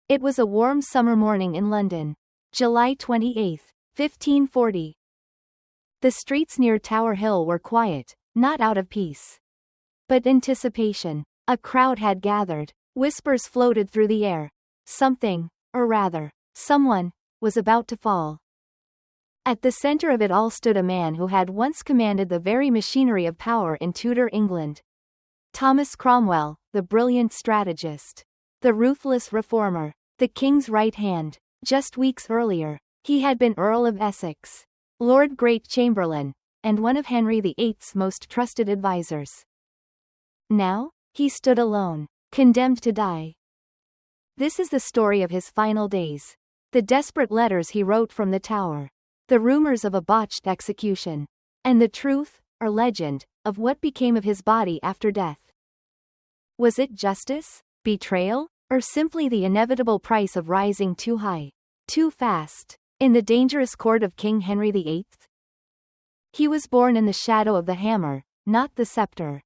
It was a warm summer morning in London. July 28, 1540. The streets near Tower Hill were quiet, not out of peace, but anticipation. A crowd had gathered. Whispers floated through the air. Something, or rather, someone, was about to fall. At the center of it all stood a man who had once commanded the very machinery of power in Tudor England. Thomas Cromwell, the brilliant strategist, the ruthless reformer, the king's right hand. Just weeks earlier, he had been Earl of Essex, Lord Great Chamberlain, and one of Henry VIII's most trusted advisors. Now, he stood alone, condemned to die. This is the story of his final days. The desperate letters he wrote from the Tower, the rumors of a botched execution, and the truth, or legend, of what became of his body after death. Was it justice, betrayal, or simply the inevitable price of rising too high, too fast, in the dangerous court of King Henry VIII? He was born in the shadow of the hammer, not the scepter.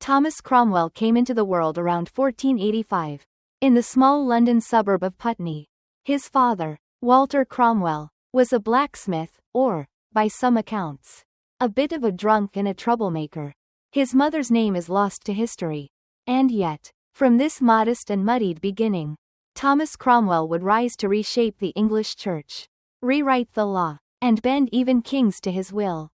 Thomas Cromwell came into the world around 1485, in the small London suburb of Putney. His father, Walter Cromwell, was a blacksmith, or, by some accounts, a bit of a drunk and a troublemaker. His mother's name is lost to history. And yet, from this modest and muddied beginning, Thomas Cromwell would rise to reshape the English church, rewrite the law, and bend even kings to his will.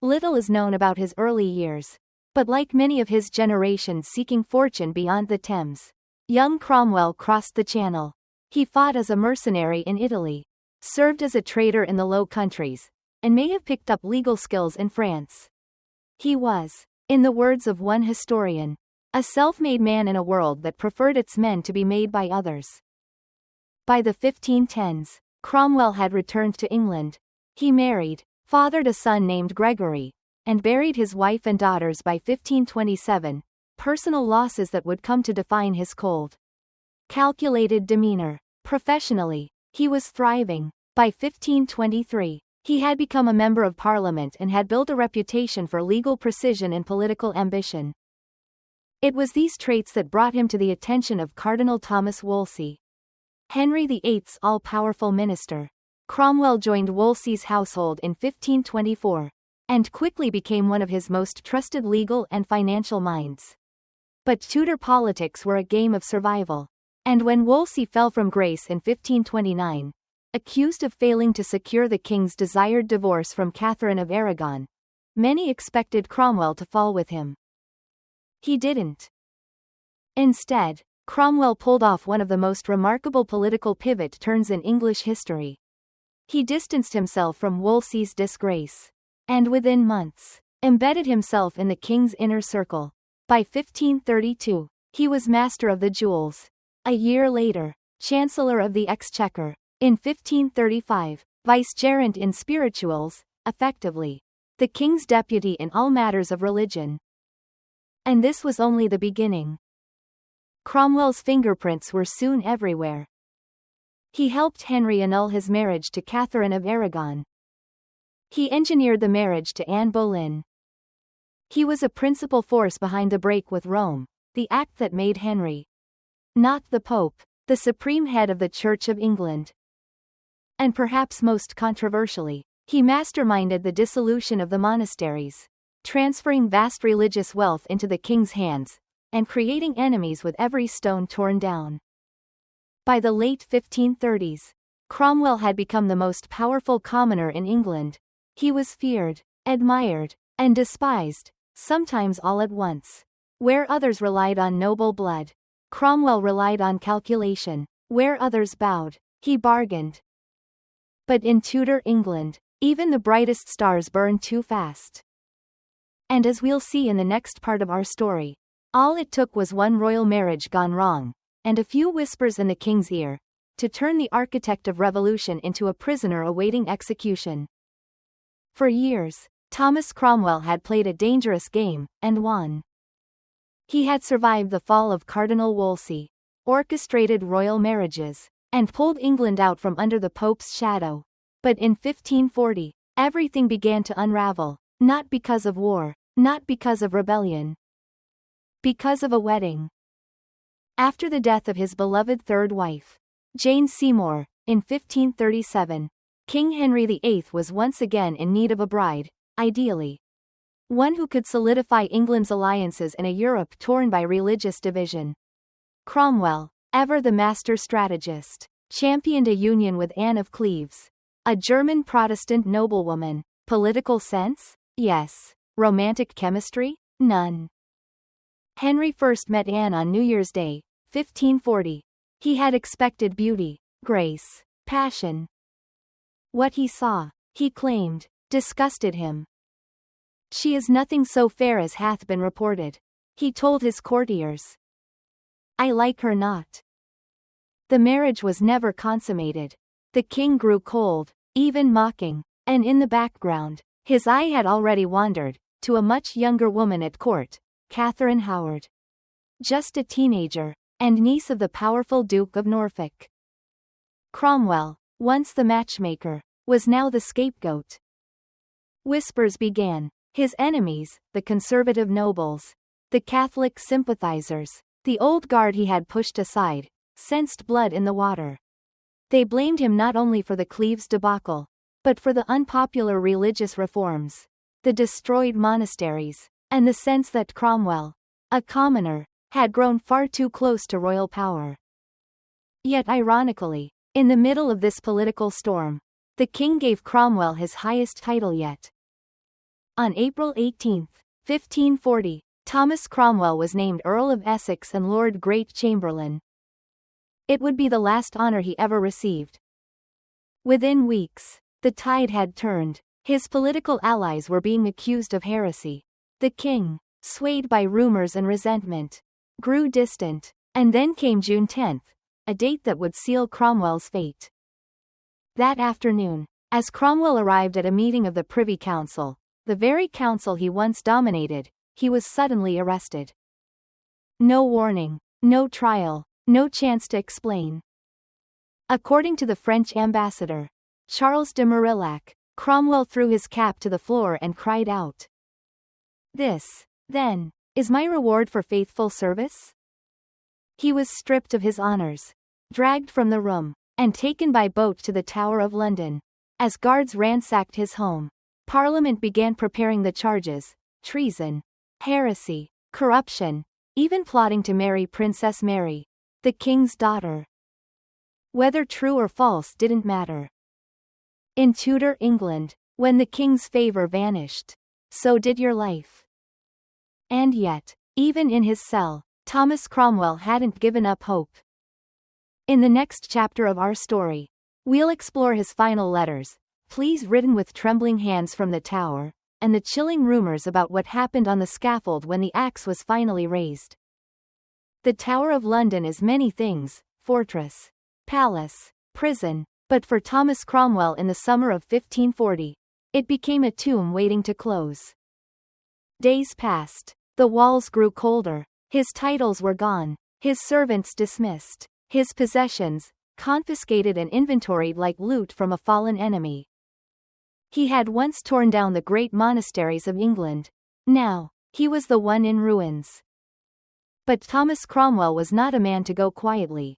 Little is known about his early years, but like many of his generation seeking fortune beyond the Thames, young Cromwell crossed the Channel. He fought as a mercenary in Italy, served as a trader in the Low Countries, and may have picked up legal skills in France. He was, in the words of one historian, a self-made man in a world that preferred its men to be made by others. By the 1510s, Cromwell had returned to England. He married, fathered a son named Gregory, and buried his wife and daughters by 1527, personal losses that would come to define his cold, calculated demeanor. Professionally, he was thriving. By 1523, he had become a member of Parliament and had built a reputation for legal precision and political ambition. It was these traits that brought him to the attention of Cardinal Thomas Wolsey, Henry VIII's all-powerful minister. Cromwell joined Wolsey's household in 1524, and quickly became one of his most trusted legal and financial minds. But Tudor politics were a game of survival, and when Wolsey fell from grace in 1529, accused of failing to secure the king's desired divorce from Catherine of Aragon, many expected Cromwell to fall with him. He didn't. Instead, Cromwell pulled off one of the most remarkable political pivot turns in English history. He distanced himself from Wolsey's disgrace, and within months, embedded himself in the king's inner circle. By 1532, he was Master of the Jewels. A year later, Chancellor of the Exchequer. In 1535, Vicegerent in Spirituals, effectively, the king's deputy in all matters of religion. And this was only the beginning. Cromwell's fingerprints were soon everywhere. He helped Henry annul his marriage to Catherine of Aragon. He engineered the marriage to Anne Boleyn. He was a principal force behind the break with Rome, the act that made Henry, not the Pope, the supreme head of the Church of England. And perhaps most controversially, he masterminded the dissolution of the monasteries, transferring vast religious wealth into the king's hands, and creating enemies with every stone torn down. By the late 1530s, Cromwell had become the most powerful commoner in England. He was feared, admired, and despised, sometimes all at once. Where others relied on noble blood, Cromwell relied on calculation. Where others bowed, he bargained. But in Tudor England, even the brightest stars burned too fast. And as we'll see in the next part of our story, all it took was one royal marriage gone wrong, and a few whispers in the king's ear, to turn the architect of revolution into a prisoner awaiting execution. For years, Thomas Cromwell had played a dangerous game, and won. He had survived the fall of Cardinal Wolsey, orchestrated royal marriages, and pulled England out from under the Pope's shadow. But in 1540, everything began to unravel, not because of war, not because of rebellion, because of a wedding. After the death of his beloved third wife, Jane Seymour, in 1537, King Henry VIII was once again in need of a bride, ideally one who could solidify England's alliances in a Europe torn by religious division. Cromwell, ever the master strategist, championed a union with Anne of Cleves, a German Protestant noblewoman. Political sense? Yes. Romantic chemistry? None. Henry first met Anne on New Year's Day, 1540. He had expected beauty, grace, passion. What he saw, he claimed, disgusted him. She is nothing so fair as hath been reported, he told his courtiers. I like her not. The marriage was never consummated. The king grew cold, even mocking, and in the background, his eye had already wandered to a much younger woman at court, Catherine Howard. Just a teenager, and niece of the powerful Duke of Norfolk. Cromwell, once the matchmaker, was now the scapegoat. Whispers began. His enemies, the conservative nobles, the Catholic sympathizers, the old guard he had pushed aside, sensed blood in the water. They blamed him not only for the Cleves debacle, but for the unpopular religious reforms, the destroyed monasteries, and the sense that Cromwell, a commoner, had grown far too close to royal power. Yet ironically, in the middle of this political storm, the king gave Cromwell his highest title yet. On April 18, 1540, Thomas Cromwell was named Earl of Essex and Lord Great Chamberlain. It would be the last honor he ever received. Within weeks, the tide had turned. His political allies were being accused of heresy. The king, swayed by rumors and resentment, grew distant, and then came June 10, a date that would seal Cromwell's fate. That afternoon, as Cromwell arrived at a meeting of the Privy Council, the very council he once dominated, he was suddenly arrested. No warning, no trial, no chance to explain. According to the French ambassador, Charles de Marillac, Cromwell threw his cap to the floor and cried out, "This, then, is my reward for faithful service?" He was stripped of his honors, dragged from the room, and taken by boat to the Tower of London. As guards ransacked his home, Parliament began preparing the charges: treason, heresy, corruption, even plotting to marry Princess Mary, the king's daughter. Whether true or false didn't matter. In Tudor England, when the king's favor vanished, so did your life. And yet, even in his cell, Thomas Cromwell hadn't given up hope. In the next chapter of our story, we'll explore his final letters, pleas written with trembling hands from the Tower, and the chilling rumors about what happened on the scaffold when the axe was finally raised. The Tower of London is many things: fortress, palace, prison, but for Thomas Cromwell in the summer of 1540, it became a tomb waiting to close. Days passed, the walls grew colder, his titles were gone, his servants dismissed, his possessions confiscated and inventoried like loot from a fallen enemy. He had once torn down the great monasteries of England. Now, he was the one in ruins. But Thomas Cromwell was not a man to go quietly.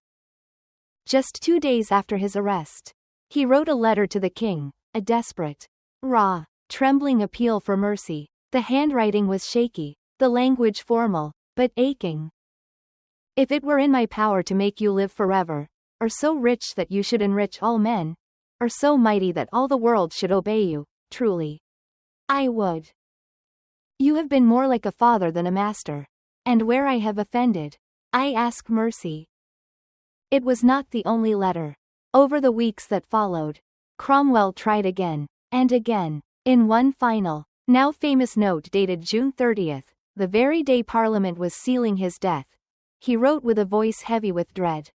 Just 2 days after his arrest, he wrote a letter to the king, a desperate, raw, trembling appeal for mercy. The handwriting was shaky, the language formal, but aching. If it were in my power to make you live forever, or so rich that you should enrich all men, or so mighty that all the world should obey you, truly, I would. You have been more like a father than a master, and where I have offended, I ask mercy. It was not the only letter. Over the weeks that followed, Cromwell tried again, and again. In one final, now famous note dated June 30, the very day Parliament was sealing his death, he wrote with a voice heavy with dread,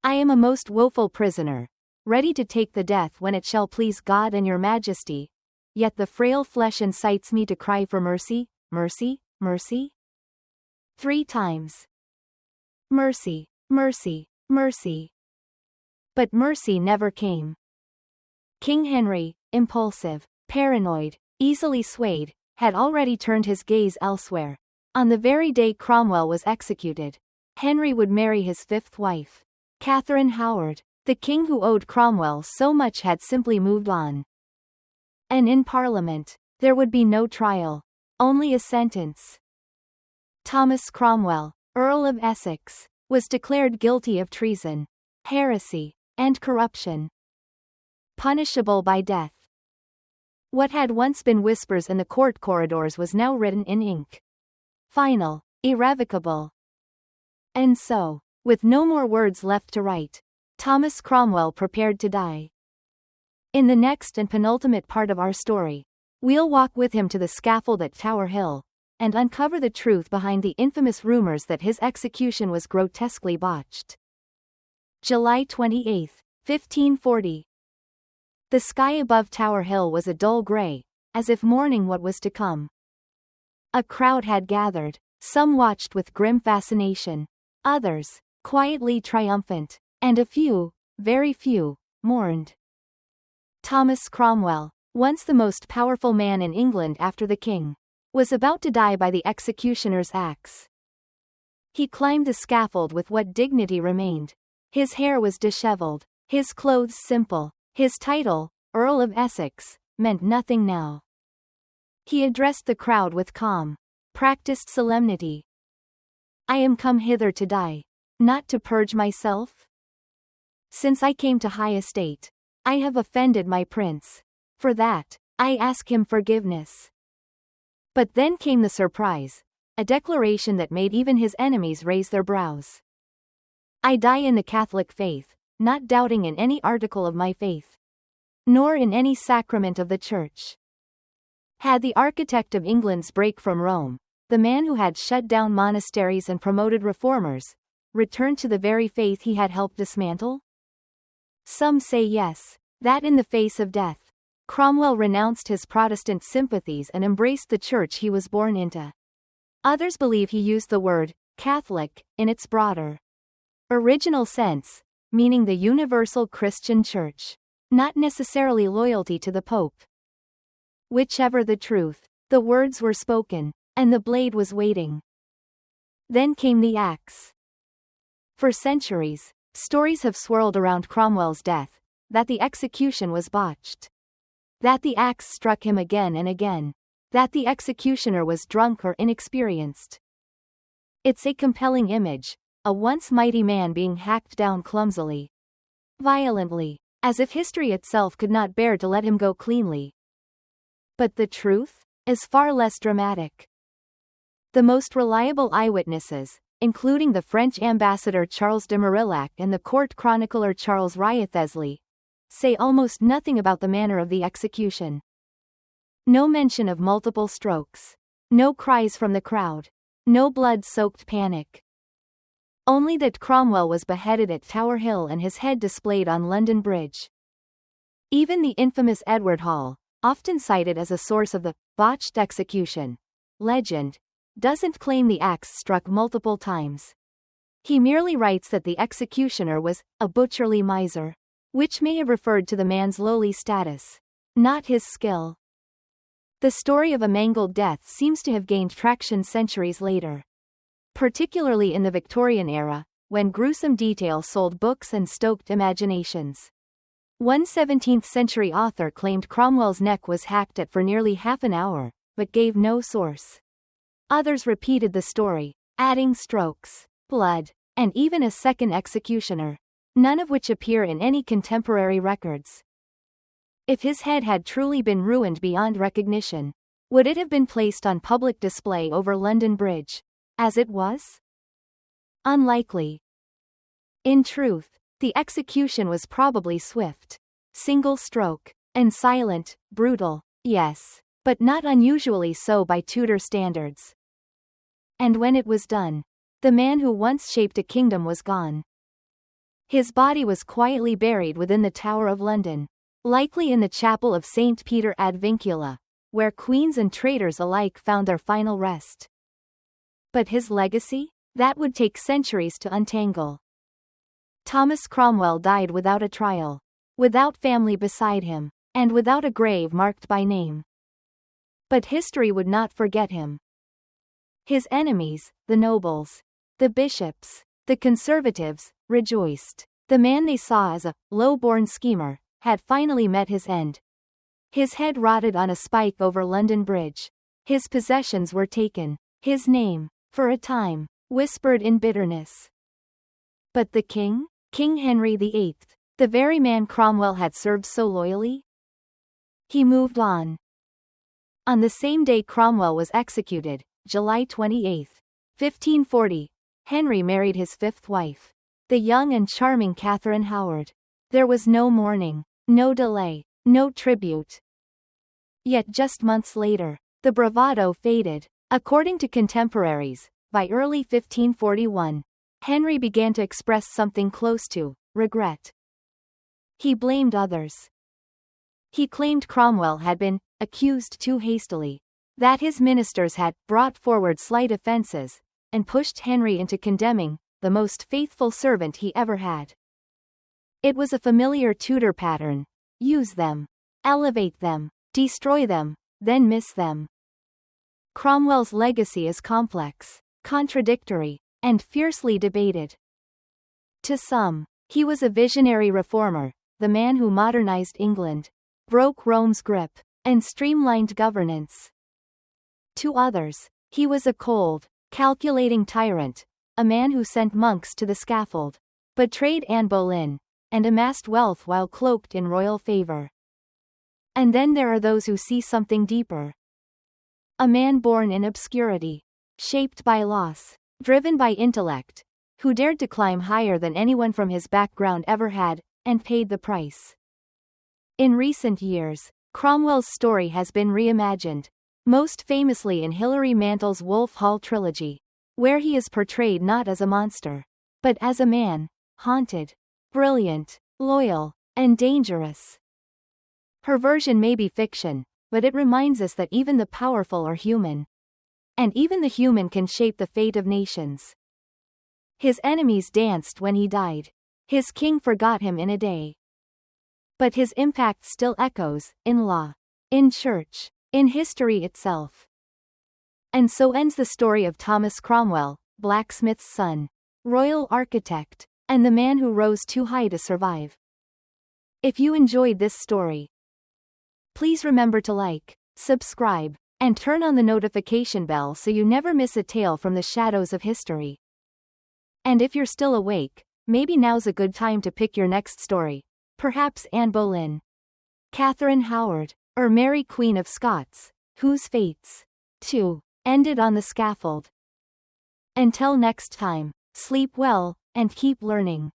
I am a most woeful prisoner, ready to take the death when it shall please God and your majesty, yet the frail flesh incites me to cry for mercy, mercy, mercy. 3 times. Mercy, mercy, mercy. But mercy never came. King Henry, impulsive, paranoid, easily swayed, had already turned his gaze elsewhere. On the very day Cromwell was executed, Henry would marry his fifth wife, Catherine Howard. The king who owed Cromwell so much had simply moved on. And in Parliament, there would be no trial, only a sentence. Thomas Cromwell, Earl of Essex, was declared guilty of treason, heresy, and corruption, punishable by death. What had once been whispers in the court corridors was now written in ink. Final, irrevocable. And so, with no more words left to write, Thomas Cromwell prepared to die. In the next and penultimate part of our story, we'll walk with him to the scaffold at Tower Hill, and uncover the truth behind the infamous rumors that his execution was grotesquely botched. July 28, 1540. The sky above Tower Hill was a dull grey, as if mourning what was to come. A crowd had gathered, some watched with grim fascination, others, quietly triumphant, and a few, very few, mourned. Thomas Cromwell, once the most powerful man in England after the king, was about to die by the executioner's axe. He climbed the scaffold with what dignity remained. His hair was dishevelled, his clothes simple, his title, Earl of Essex, meant nothing now. He addressed the crowd with calm, practiced solemnity. "I am come hither to die, not to purge myself. Since I came to high estate, I have offended my prince. For that, I ask him forgiveness." But then came the surprise, a declaration that made even his enemies raise their brows. "I die in the Catholic faith, not doubting in any article of my faith, nor in any sacrament of the Church." Had the architect of England's break from Rome, the man who had shut down monasteries and promoted reformers, returned to the very faith he had helped dismantle? Some say yes, that in the face of death, Cromwell renounced his Protestant sympathies and embraced the church he was born into. Others believe he used the word Catholic in its broader original sense, meaning the universal Christian church, not necessarily loyalty to the Pope. Whichever the truth, the words were spoken, and the blade was waiting. Then came the axe. For centuries, stories have swirled around Cromwell's death, that the execution was botched, that the axe struck him again and again, that the executioner was drunk or inexperienced. It's a compelling image, a once mighty man being hacked down clumsily, violently, as if history itself could not bear to let him go cleanly. But the truth is far less dramatic. The most reliable eyewitnesses, including the French ambassador Charles de Marillac and the court chronicler Charles Wriothesley, say almost nothing about the manner of the execution. No mention of multiple strokes, no cries from the crowd, no blood-soaked panic. Only that Cromwell was beheaded at Tower Hill and his head displayed on London Bridge. Even the infamous Edward Hall, often cited as a source of the botched execution legend, doesn't claim the axe struck multiple times. He merely writes that the executioner was a butcherly miser, which may have referred to the man's lowly status, not his skill. The story of a mangled death seems to have gained traction centuries later, particularly in the Victorian era, when gruesome detail sold books and stoked imaginations. One 17th-century author claimed Cromwell's neck was hacked at for nearly half an hour, but gave no source. Others repeated the story, adding strokes, blood, and even a second executioner, none of which appear in any contemporary records. If his head had truly been ruined beyond recognition, would it have been placed on public display over London Bridge, as it was? Unlikely. In truth, the execution was probably swift, single stroke, and silent, brutal, yes, but not unusually so by Tudor standards. And when it was done, the man who once shaped a kingdom was gone. His body was quietly buried within the Tower of London, likely in the chapel of St. Peter ad Vincula, where queens and traitors alike found their final rest. But his legacy? That would take centuries to untangle. Thomas Cromwell died without a trial, without family beside him, and without a grave marked by name. But history would not forget him. His enemies, the nobles, The bishops, the conservatives, rejoiced. The man they saw as a low-born schemer had finally met his end. His head rotted on a spike over London Bridge. His possessions were taken. His name, for a time, whispered in bitterness. But the king? King Henry VIII, the very man Cromwell had served so loyally? He moved on. On the same day Cromwell was executed, July 28, 1540, Henry married his fifth wife, the young and charming Catherine Howard. There was no mourning, no delay, no tribute. Yet just months later, the bravado faded. According to contemporaries, by early 1541, Henry began to express something close to regret. He blamed others. He claimed Cromwell had been accused too hastily, that his ministers had brought forward slight offences, and pushed Henry into condemning the most faithful servant he ever had. It was a familiar Tudor pattern: use them, elevate them, destroy them, then miss them. Cromwell's legacy is complex, contradictory, and fiercely debated. To some, he was a visionary reformer, the man who modernized England, broke Rome's grip, and streamlined governance. To others, he was a cold, calculating tyrant, a man who sent monks to the scaffold, betrayed Anne Boleyn, and amassed wealth while cloaked in royal favor. And then there are those who see something deeper. A man born in obscurity, shaped by loss, driven by intellect, who dared to climb higher than anyone from his background ever had, and paid the price. In recent years, Cromwell's story has been reimagined, most famously in Hilary Mantel's Wolf Hall trilogy, where he is portrayed not as a monster, but as a man, haunted, brilliant, loyal, and dangerous. Her version may be fiction, but it reminds us that even the powerful are human. And even the human can shape the fate of nations. His enemies danced when he died. His king forgot him in a day. But his impact still echoes, in law, in church, in history itself. And so ends the story of Thomas Cromwell, blacksmith's son, royal architect, and the man who rose too high to survive. If you enjoyed this story, please remember to like, subscribe, and turn on the notification bell so you never miss a tale from the shadows of history. And if you're still awake, maybe now's a good time to pick your next story. Perhaps Anne Boleyn, Catherine Howard, or Mary Queen of Scots, whose fates, too, ended on the scaffold. Until next time, sleep well, and keep learning.